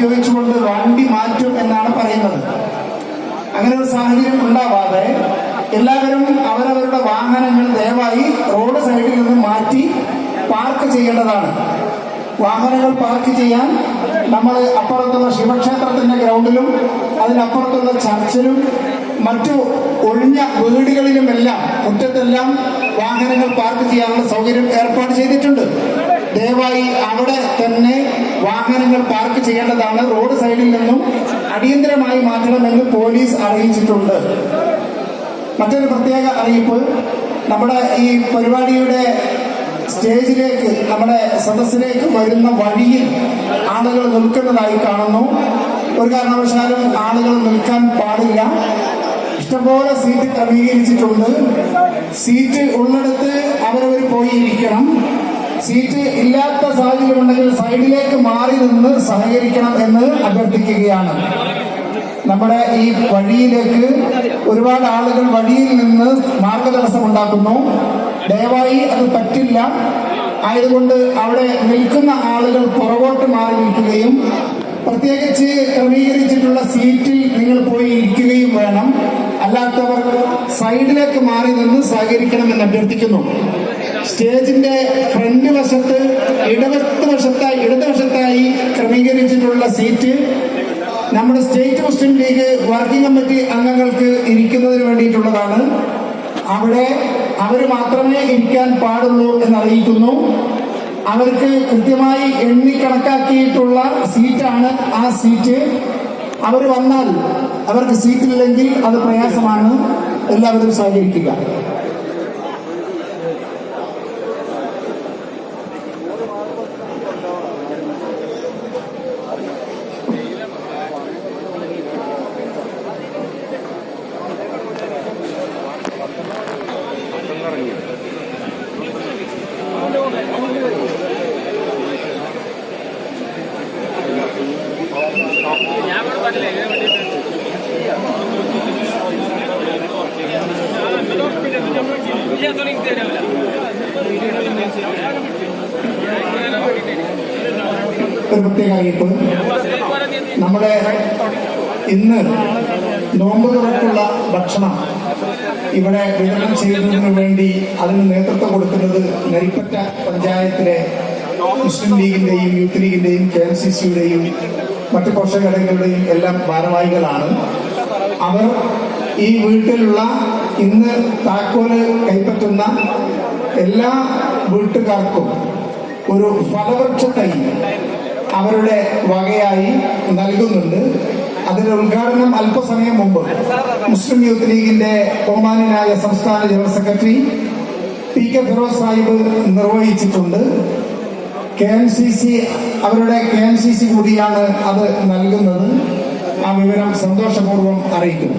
ഉപയോഗിച്ചുകൊണ്ട് വണ്ടി മാറ്റും എന്നാണ് പറയുന്നത്. അങ്ങനെ ഒരു സാഹചര്യം ഉണ്ടാവാതെ എല്ലാവരും അവരവരുടെ വാഹനങ്ങൾ ദയവായി റോഡ് സൈഡിൽ നിന്ന് മാറ്റി പാർക്ക് ചെയ്യേണ്ടതാണ്. വാഹനങ്ങൾ പാർക്ക് ചെയ്യാൻ നമ്മൾ അപ്പുറത്തുള്ള ശിവക്ഷേത്രത്തിന്റെ ഗ്രൗണ്ടിലും അതിനപ്പുറത്തുള്ള ചർച്ചിലും മറ്റു ഒഴിഞ്ഞ വീടുകളിലുമെല്ലാം മുറ്റത്തെല്ലാം വാഹനങ്ങൾ പാർക്ക് ചെയ്യാനുള്ള സൗകര്യം ഏർപ്പാട് ചെയ്തിട്ടുണ്ട്. ദയവായി അവിടെ തന്നെ വാഹനങ്ങൾ പാർക്ക് ചെയ്യേണ്ടതാണ്. റോഡ് സൈഡിൽ നിന്നും അടിയന്തരമായി മാറ്റണമെന്ന് പോലീസ് അറിയിച്ചിട്ടുണ്ട്. മറ്റൊരു പ്രത്യേക അറിയിപ്പ്, നമ്മുടെ ഈ പരിപാടിയുടെ സ്റ്റേജിലേക്ക്, നമ്മുടെ സദസ്സിലേക്ക് വരുന്ന വഴിയിൽ ആളുകൾ നിൽക്കുന്നതായി കാണുന്നു. ഒരു കാരണവശാലും ആളുകൾ നിൽക്കാൻ പാടില്ല. ഇഷ്ടംപോലെ സീറ്റ് ക്രമീകരിച്ചിട്ടുണ്ട്. സീറ്റ് ഉള്ളിടത്ത് അവരവർ പോയി ഇരിക്കണം. സീറ്റ് ഇല്ലാത്ത സാഹചര്യമുണ്ടെങ്കിൽ സൈഡിലേക്ക് മാറി നിന്ന് സഹകരിക്കണം എന്ന് അഭ്യർത്ഥിക്കുകയാണ്. നമ്മുടെ ഈ വഴിയിലേക്ക് ഒരുപാട് ആളുകൾ വഴിയിൽ നിന്ന് മാർഗതടസ്സം ഉണ്ടാക്കുന്നു. ദയവായി അത് പറ്റില്ല. ആയതുകൊണ്ട് അവിടെ നിൽക്കുന്ന ആളുകൾ പുറകോട്ട് മാറി നിൽക്കുകയും പ്രത്യേകിച്ച് ക്രമീകരിച്ചിട്ടുള്ള സീറ്റിൽ നിങ്ങൾ പോയി ഇരിക്കുകയും വേണം. അല്ലാത്തവർ സൈഡിലേക്ക് മാറി നിന്ന് സഹകരിക്കണമെന്ന് അഭ്യർത്ഥിക്കുന്നു. സ്റ്റേജിന്റെ ഫ്രണ്ട് വശത്ത് ഇടതുവശത്തായി ക്രമീകരിച്ചിട്ടുള്ള സീറ്റ് നമ്മുടെ സ്റ്റേറ്റ് മുസ്ലിം ലീഗ് വർക്കിംഗ് കമ്മിറ്റി അംഗങ്ങൾക്ക് ഇരിക്കുന്നതിന് വേണ്ടിയിട്ടുള്ളതാണ്. അവിടെ അവർ മാത്രമേ ഇരിക്കാൻ പാടുള്ളൂ എന്നറിയിക്കുന്നു. അവർക്ക് കൃത്യമായി എണ്ണി കണക്കാക്കിയിട്ടുള്ള സീറ്റാണ് ആ സീറ്റ്. അവർ വന്നാൽ അവർക്ക് സീറ്റില്ലെങ്കിൽ അത് പ്രയാസമാണ്. എല്ലാവരും സഹകരിക്കുക. ഒരു പ്രത്യേക അറിയിപ്പ്, നമ്മുടെ ഇന്ന് നോമ്പ് തുറക്കുള്ള ഭക്ഷണം ഇവിടെ വിതരണം ചെയ്യുന്നതിന് വേണ്ടി അതിന് നേതൃത്വം കൊടുക്കുന്നത് നെൽപ്പറ്റ പഞ്ചായത്തിലെ മുസ്ലിം ലീഗിന്റെയും യൂത്ത് ലീഗിന്റെയും KMCC-യുടെയും മറ്റു പോഷകങ്ങളുടെയും എല്ലാം ഭാരവാഹികളാണ്. അവർ ഈ വീട്ടിലുള്ള ഇന്ന് താക്കോല് കൈപ്പറ്റുന്ന എല്ലാ വീട്ടുകാർക്കും ഒരു ഫലവൃക്ഷ തൈ അവരുടെ വകയായി നൽകുന്നുണ്ട്. അതിന്റെ ഉദ്ഘാടനം അല്പസമയം മുമ്പ് മുസ്ലിം യൂത്ത് ലീഗിന്റെ ബഹുമാന്യനായ സംസ്ഥാന general secretary PK Firoz Sahib നിർവഹിച്ചിട്ടുണ്ട്. അവരുടെ KMCC കൂടിയാണ് അത് നൽകുന്നത്. ആ വിവരം സന്തോഷപൂർവ്വം അറിയിക്കുന്നു.